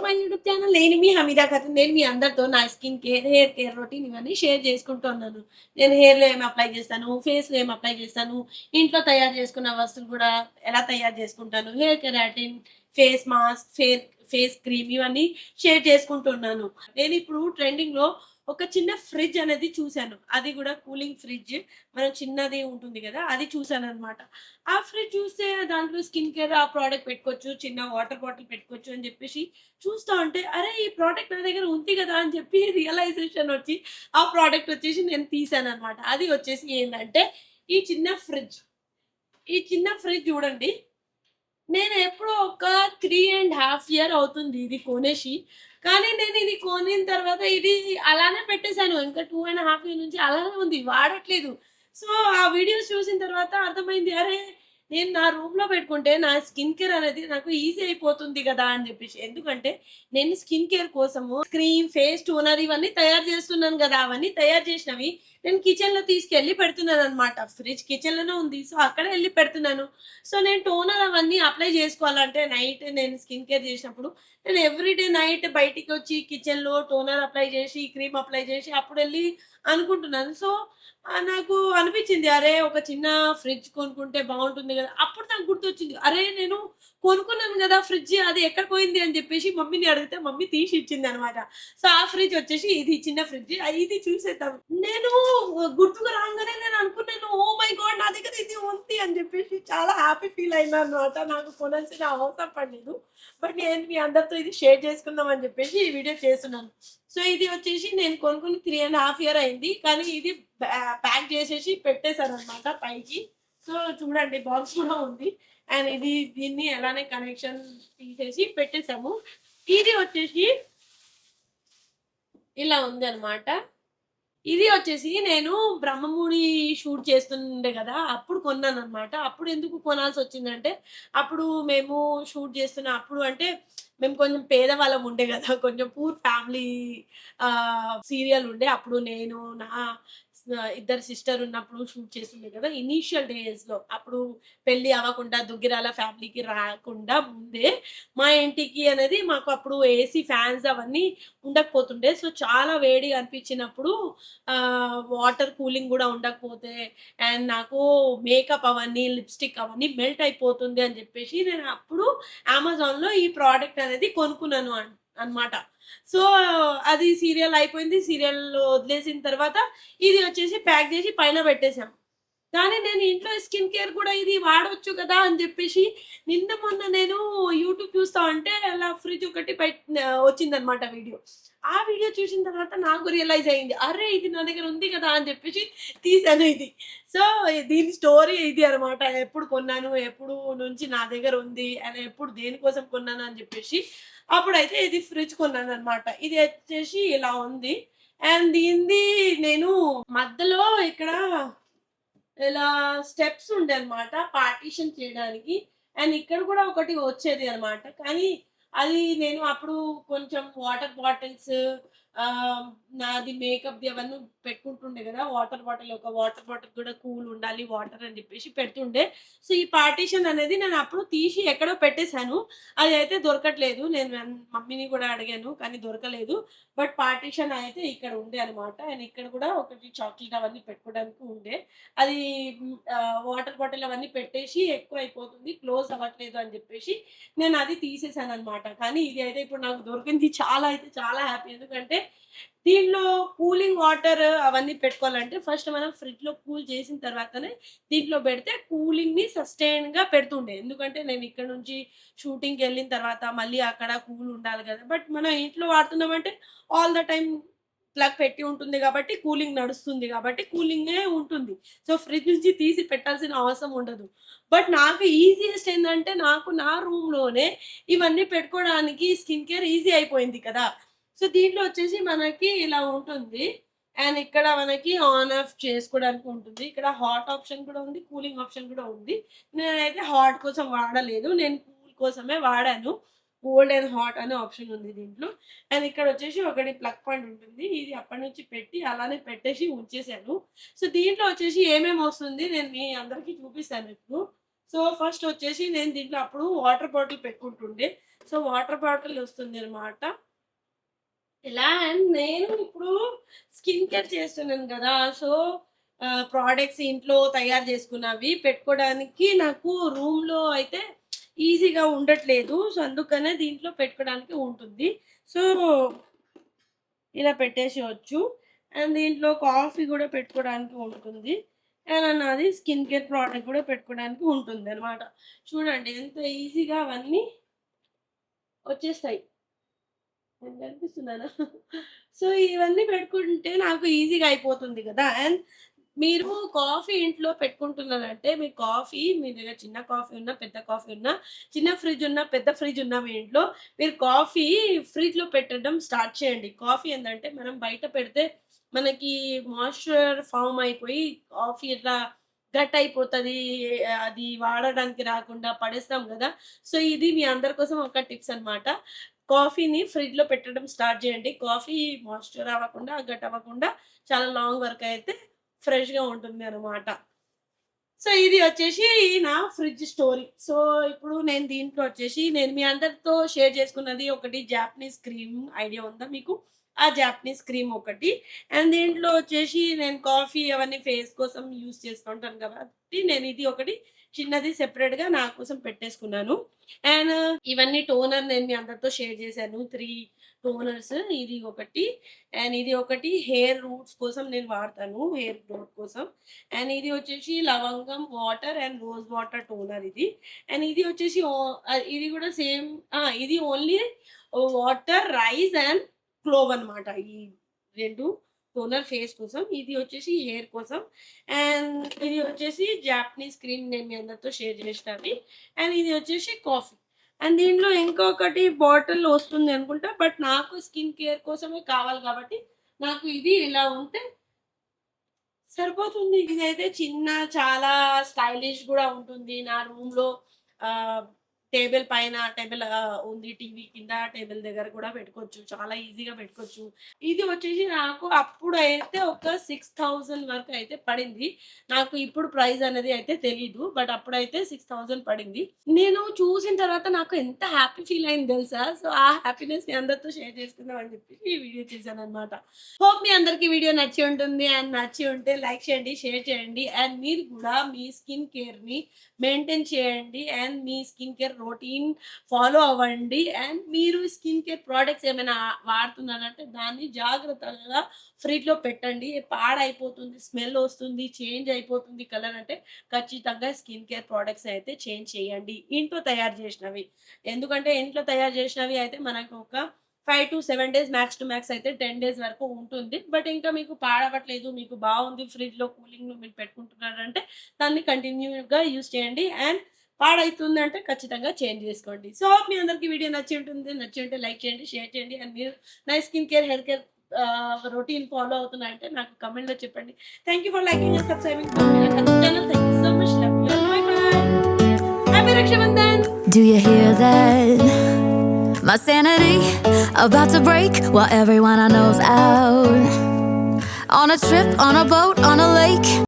My YouTube channel. నేను మీ హమీదా ఖాతున్. నేను మీ అందరితో నా skin care, hair care routine ఇవన్నీ షేర్ చేసుకుంటూ ఉన్నాను. నేను హెయిర్‌లో ఏమి అప్లై చేస్తాను, ఫేస్‌లో ఏమి అప్లై చేస్తాను, ఇంట్లో తయారు చేసుకున్న వస్తువులు కూడా ఎలా తయారు చేసుకుంటాను, hair keratin, face mask, face cream ఇవన్నీ షేర్ చేసుకుంటున్నాను. నేనిప్పుడు ట్రెండింగ్‌లో ఒక చిన్న ఫ్రిడ్జ్ అనేది చూసాను. అది కూడా కూలింగ్ ఫ్రిడ్జ్. మనం చిన్నది ఉంటుంది గదా! అది చూసాననమాట. ఆ ఫ్రిడ్జ్ చూస్తే దాంట్లో స్కిన్ కేర్ ఆ ప్రోడక్ట్ పెట్టుకోవచ్చు. చిన్న వాటర్ బాటిల్ పెట్టుకోవచ్చు అని జెప్పేసి చూస్తా ఉంటే, అరే! ఈ ప్రోడక్ట్ నా దగ్గర ఉంది గదా! అని చెప్పి రియలైజేషన్ ఒచ్చి, ఆ ప్రోడక్ట్ వచ్చేసి నేను తీసాననమాట. అది వచ్చేసి ఏందంటే, ఈ చిన్న ఫ్రిడ్జ్. ఈ చిన్న ఫ్రిడ్జ్ జూడండి. నేను ఎప్పుడో ఒక 3 ½ ఇయర్ అవుతుంది ఇది కొనేసి. కానీ నేను ఇది కొనిన తర్వాత ఇది అలానే పెట్టేసాను. ఇంకా 2 ½ ఇయర్ నుంచి అలానే ఉంది. వాడట్లేదు. సో, ఆ వీడియోస్ చూసిన తర్వాత అర్థమైంది. అరే! నేను నా రూమ్‌లో పెట్టుకుంటే నా స్కిన్ కేర్ అనేది నాకు ఈజీ అయిపోతుంది గదా! అని జెప్పేసి. ఎందుకంటే నేను స్కిన్ కేర్ కోసము క్రీమ్, ఫేస్ టోనర్ ఇవన్నీ తయారు జేస్తున్నాను గదా! అవన్నీ తయారు జేసినవి నేను కిచెన్‌లో తీసుకెళ్ళి పెడుతున్నాననమాట. ఫ్రిడ్జ్ కిచెన్‌లోనే ఉంది. సో, అక్కడే ఎళ్లి పెడుతున్నాను. సో, నేను టోనర్ అవన్నీ అప్లై జేసుకోవాలంటే నైట్ నేను స్కిన్ కేర్ జేసినప్పుడు నేను ఎవ్రీడే నైట్ బయటికొచ్చి కిచెన్‌లో టోనర్ అప్లై జేసి, క్రీమ్ అప్లై జేసి అప్పుడెళ్ళి అనుకుంటున్నాను. సో, నాకు అనిపిచ్చింది. అరే! ఒక చిన్న ఫ్రిడ్జ్ కొనుక్కుంటే బావుంటుంది గదా! అప్పుడు నాకు గుర్తొచ్చింది. అరే! నేను కొనుక్కున్నాను గదా! ఫ్రిడ్జ్ అది ఎక్కడ పోయింది అని జెప్పేసి మమ్మీని అడిగితే మమ్మీ తీసి ఇచ్చిందనమాట. సో, ఆ ఫ్రిడ్జ్ వచ్చేసి ఇది చిన్న ఫ్రిడ్జ్. ఇది చూసేద్దాం. నేను గుర్తుకు రాంగానే నేను అనుకున్నాను. Oh my God! నా దగ్గర ఇది ఉంది అని జెప్పేసి చాలా హ్యాపీ ఫీల్ అయినానన్నమాట. నాకు కొనాల్సిన అవసరం పడలేదు. బట్ నేను మీ అందరితో ఇది షేర్ చేసుకుందాం అని జెప్పేసి ఈ వీడియో చేస్తున్నాను. సో, ఇది వచ్చేసి నేను కొనుక్కొని 3 ½ ఇయర్ అయింది. కానీ ఇది ప్యాక్ జేసేసి పెట్టేసారన్నమాట పైకి. సో, చూడండి బాక్స్ కూడా ఉంది. అండ్ దీన్ని అలానే కనెక్షన్ తీసేసి పెట్టేసాము. ఇది వచ్చేసి ఇలా ఉందన్నమాట. ఇది వచ్చేసి నేను బ్రహ్మముడి షూట్ చేస్తుండే గదా! అప్పుడు కొన్నాననమాట. అప్పుడు ఎందుకు కొనాల్సొచ్చిందంటే, అప్పుడు మేము షూట్ చేస్తున్న అప్పుడు అంటే, మేము కొంచెం పేదవాళ్ళం ఉండే గదా! కొంచెం పూర్ ఫ్యామిలీ సీరియల్ ఉండే. అప్పుడు నేను, నా ఇద్దరు సిస్టర్ ఉన్నప్పుడు షూట్ చేస్తుండే గదా! ఇనీషియల్ డేస్‌లో. అప్పుడు పెళ్లి అవ్వకుండా దుగ్గిరాల ఫ్యామిలీకి రాకుండా ముందే మా ఇంటికి అనేది మాకు అప్పుడు ఏసీ, ఫ్యాన్స్ అవన్నీ ఉండకపోతుండే. సో, చాలా వేడిగా అనిపించినప్పుడు వాటర్ కూలింగ్ గూడా ఉండకపోతే అండ్ నాకు మేకప్ అవన్నీ, లిప్‌స్టిక్ అవన్నీ మెల్ట్ అయిపోతుంది అని జెప్పేసి నేను అప్పుడు అమెజాన్‌లో ఈ ప్రొడక్ట్ అనేది కొనుక్కున్నాను అన్నమాట. సో, అది సీరియల్ అయిపోయింది. సీరియల్ వదిలేసిన తర్వాత ఇది వచ్చేసి ప్యాక్ జేసి పైన పెట్టేసాం. కానీ నేను ఇంట్లో స్కిన్ కేర్ కూడా ఇది వాడొచ్చు కదా! అని జెప్పేసి నిన్న మొన్న నేను యూట్యూబ్ చూస్తా ఉంటే అలా ఫ్రిడ్జ్ ఒకటి వచ్చిందనమాట వీడియో. ఆ వీడియో చూసిన తర్వాత నాకు రియలైజ్ అయింది. అరే! ఇది నా దగ్గర ఉంది కదా! అని జెప్పేసి తీసాను ఇది. సో, దీని స్టోరీ ఇది అన్నమాట. ఎప్పుడు కొన్నాను, ఎప్పుడు నుంచి నా దగ్గర ఉంది, అండ్ ఎప్పుడు దేనికోసం కొన్నాను అని జెప్పేసి. అప్పుడైతే ఇది ఫ్రిడ్జ్ కొన్నాననమాట. ఇది వచ్చేసి ఇలా ఉంది. అండ్ దీనిది నేను మధ్యలో ఇక్కడ ఇలా స్టెప్స్ ఉండేనమాట పార్టిషన్ చేయడానికి. అండ్ ఇక్కడ కూడా ఒకటి వచ్చేది అన్నమాట. కానీ అది నేను అప్పుడు కొంచెం వాటర్ బాటిల్స్ నాది మేకప్‌ది అవన్నీ పెట్టుకుంటుండే గదా! వాటర్ బాటిల్ కూడా కూల్ ఉండాలి వాటర్ అని జెప్పేసి పెడుతుండే. సో, ఈ పార్టిషన్ అనేది నేను అప్పుడు తీసి ఎక్కడో పెట్టేసాను. అదైతే దొరకట్లేదు. నేను మమ్మీని గూడా అడిగాను. కానీ దొరకలేదు. బట్ పార్టిషన్ అయితే ఇక్కడ ఉండే అన్నమాట. అండ్ ఇక్కడ కూడా ఒకటి చాక్లెట్ అవన్నీ పెట్టుకోవడానికి ఉండే. అది వాటర్ బాటిల్ అవన్నీ పెట్టేసి ఎక్కువైపోతుంది. క్లోజ్ అవ్వట్లేదు అని జెప్పేసి నేనది తీసేసాననమాట. కానీ ఇది అయితే ఇప్పుడు నాకు దొరికింది చాలా అయితే చాలా హ్యాపీ. ఎందుకంటే దీనిలో కూలింగ్ వాటర్ అవన్నీ పెట్టుకోవాలంటే ఫస్ట్ మనం ఫ్రిడ్జ్‌లో కూల్ చేసిన తర్వాతనే దీంట్లో పెడితే కూలింగ్‌ని సస్టైన్‌గా పెడుతుండే. ఎందుకంటే నేను ఇక్కడ నుంచి షూటింగ్‌కెళ్ళిన తర్వాత మళ్ళీ అక్కడ కూల్ ఉండాలి గదా! బట్ మనం ఇంట్లో వాడుతున్నామంటే ఆల్ ద టైమ్ ప్లగ్ పెట్టి ఉంటుంది గాబట్టి కూలింగ్ నడుస్తుంది గాబట్టి కూలింగే ఉంటుంది. సో, ఫ్రిడ్జ్ నుంచి తీసి పెట్టాల్సిన అవసరం ఉండదు. బట్ నాకు ఈజియెస్ట్ ఏందంటే నాకు నా రూమ్‌లోనే ఇవన్నీ పెట్టుకోవడానికి స్కిన్ కేర్ ఈజీ అయిపోయింది కదా! సో, దీంట్లో వచ్చేసి మనకి ఇలా ఉంటుంది. అండ్ ఇక్కడ మనకి ఆన్, ఆఫ్ చేసుకోవడానికి ఉంటుంది. ఇక్కడ హాట్ ఆప్షన్ కూడా ఉంది. కూలింగ్ ఆప్షన్ కూడా ఉంది. నేనైతే హాట్ కోసం వాడలేదు. నేను కూల్ కోసమే వాడాను. కోల్డ్ అండ్ హాట్ అనే ఆప్షన్ ఉంది దీంట్లో. అండ్ ఇక్కడొచ్చేసి ఒకటి ప్లగ్ పాయింట్ ఉంటుంది. ఇది అప్పటినుంచి పెట్టి అలానే పెట్టేసి ఉంచేసాను. సో, దీంట్లో వచ్చేసి ఏమేమొస్తుంది నేను మీ అందరికి చూపిస్తాను ఇప్పుడు. సో, ఫస్ట్ వచ్చేసి నేను దీంట్లో అప్పుడు వాటర్ బాటిల్ పెట్టుకుంటుండే. సో, వాటర్ బాటిల్ వస్తుందనమాట. ఇలా అండ్ నేను ఇప్పుడు స్కిన్ కేర్ చేస్తున్నాను గదా! సో, ప్రొడక్ట్స్ ఇంట్లో తయారు చేసుకున్నవి పెట్టుకోవడానికి నాకు రూమ్‌లో అయితే ఈజీగా ఉండట్లేదు. సో, అందుకనే దీంట్లో పెట్టుకోవడానికి ఉంటుంది. సో, ఇలా పెట్టేసేయొచ్చు. అండ్ దీంట్లో కాఫీ గూడా పెట్టుకోవడానికి ఉంటుంది. అండ్ నాది స్కిన్ కేర్ ప్రొడక్ట్ గూడా పెట్టుకోవడానికి ఉంటుందనమాట. చూడండి ఎంత ఈజీగా అవన్నీ వచ్చేస్తాయి. నేను కనిపిస్తున్నానా? సో, ఇవన్నీ పెట్టుకుంటే నాకు ఈజీగా అయిపోతుంది గదా! అండ్ మీరు కాఫీ ఇంట్లో పెట్టుకుంటున్నారంటే, మీ కాఫీ మీ దగ్గర చిన్న కాఫీ ఉన్నా, పెద్ద కాఫీ ఉన్నా, చిన్న ఫ్రిడ్జ్ ఉన్నా, పెద్ద ఫ్రిడ్జ్ ఉన్నా మీ ఇంట్లో, మీరు కాఫీ ఫ్రిడ్జ్‌లో పెట్టడం స్టార్ట్ చేయండి. కాఫీ ఏందంటే, మనం బయట పెడితే మనకి మాయిశ్చర్ ఫార్మ్ అయిపోయి, కాఫీ ఇట్లా గట్టయిపోతది. అది వాడడానికి రాకుండా పడేస్తాం గదా! సో, ఇది మీ అందరి కోసం ఒక టిప్స్ అన్నమాట. కాఫీని ఫ్రిడ్జ్‌లో పెట్టడం స్టార్ట్ జేయండి. కాఫీ మాయిశ్చర్ అవ్వకుండా, గట్టవ్వకుండా చాలా లాంగ్ వరకయితే ఫ్రెష్‌గా ఉంటుంది అనమాట. సో, ఇది వచ్చేసి నా ఫ్రిడ్జ్ స్టోరీ. సో, ఇప్పుడు నేను దీంట్లో వచ్చేసి నేను మీ అందరితో షేర్ చేసుకున్నది ఒకటి జాపనీస్ క్రీమ్ ఐడియా ఉందా మీకు? ఆ జాపనీస్ క్రీమ్ ఒకటి. అండ్ దీంట్లో వచ్చేసి నేను కాఫీ అవన్నీ ఫేస్ కోసం యూజ్ చేస్తూ ఉంటాను కాబట్టి నేను ఇది ఒకటి చిన్నది సెపరేట్‌గా నా కోసం పెట్టేసుకున్నాను. అండ్ ఇవన్నీ టోనర్ నేను మీ అందరితో షేర్ చేశాను. 3 టోనర్స్ ఇది ఒకటి. అండ్ ఇది ఒకటి హెయిర్ రూట్స్ కోసం నేను వాడతాను. హెయిర్ గ్రోత్ కోసం. అండ్ ఇది వచ్చేసి లవంగం water and rose water toner ఇది. అండ్ ఇది వచ్చేసి ఇది కూడా సేమ్ ఇది only water, rice and clove అన్నమాట. ఈ 2 టోనర్ ఫేస్ కోసం. ఇది వచ్చేసి హెయిర్ కోసం. అండ్ ఇది వచ్చేసి జాపనీస్ క్రీమ్ నేను మీ అందరితో షేర్ చేసినవి. అండ్ ఇది వచ్చేసి కాఫీ. అండ్ దీంట్లో ఇంకొకటి బాటిల్ వస్తుంది అనుకుంటా. బట్ నాకు స్కిన్ కేర్ కోసమే కావాలి కాబట్టి నాకు ఇది ఇలా ఉంటే సరిపోతుంది. ఇదైతే చిన్న చాలా స్టైలిష్ గూడా ఉంటుంది. నా రూమ్‌లో ఆహ్, టేబుల్ పైన టేబుల్ ఉంది. టీవీ కింద టేబుల్ దగ్గర కూడా పెట్టుకోవచ్చు. చాలా ఈజీగా పెట్టుకోవచ్చు. ఇది వచ్చేసి నాకు అప్పుడైతే ఒక 6000 వరకు అయితే పడింది. నాకు ఇప్పుడు ప్రైస్ అనేది అయితే తెలీదు. బట్ అప్పుడైతే 6000 పడింది. నేను చూసిన తర్వాత నాకు ఎంత హ్యాపీ ఫీల్ అయింది తెలుసా? సో, ఆ హ్యాపీనెస్ మీ అందరితో షేర్ చేసుకుందాం అని చెప్పేసి ఈ వీడియో చేశాననమాట. హోప్ మీ అందరికి వీడియో నచ్చి ఉంటుంది. అండ్ నచ్చి ఉంటే లైక్ చేయండి, షేర్ చేయండి. అండ్ మీరు కూడా మీ స్కిన్ కేర్‌ని మెయింటైన్ చేయండి. And me skin care routine follow అవ్వండి. అండ్ మీరు స్కిన్ కేర్ ప్రొడక్ట్స్ ఏమైనా వాడుతున్నారంటే దాన్ని జాగ్రత్తగా ఫ్రిడ్జ్‌లో పెట్టండి. పాడైపోతుంది, స్మెల్ వస్తుంది, చేంజ్ అయిపోతుంది కలర్ అంటే ఖచ్చితంగా స్కిన్ కేర్ ప్రొడక్ట్స్ అయితే చేంజ్ చేయండి. ఇంట్లో తయారు చేసినవి. ఎందుకంటే ఇంట్లో తయారు చేసినవి అయితే మనకు ఒక 5-7 డేస్ మ్యాక్స్ టు మ్యాక్స్ అయితే 10 డేస్ వరకు ఉంటుంది. బట్ ఇంకా మీకు పాడవట్లేదు, మీకు బావుంది ఫ్రిడ్జ్‌లో కూలింగ్‌లో మీరు పెట్టుకుంటున్నారంటే దాన్ని కంటిన్యూ‌గా యూజ్ చేయండి. అండ్ పాడైతుందంటే ఖచ్చితంగా చేంజ్ చేసుకోండి. సో, మీ అందరికి వీడియో నచ్చి ఉంటుంది. నచ్చి ఉంటే లైక్ చేయండి, షేర్ చేయండి. అండ్ మీరు నా skin care, hair care routine follow అవుతున్నారంటే నాకు కామెంట్‌లో చెప్పండి. Thank you for liking and subscribing to my channel. Thank you so much. Love you all. Bye bye. Happy Raksha Bandhan. Do you hear that? My sanity about to break while everyone I know's out. On a trip, on a boat, on a lake.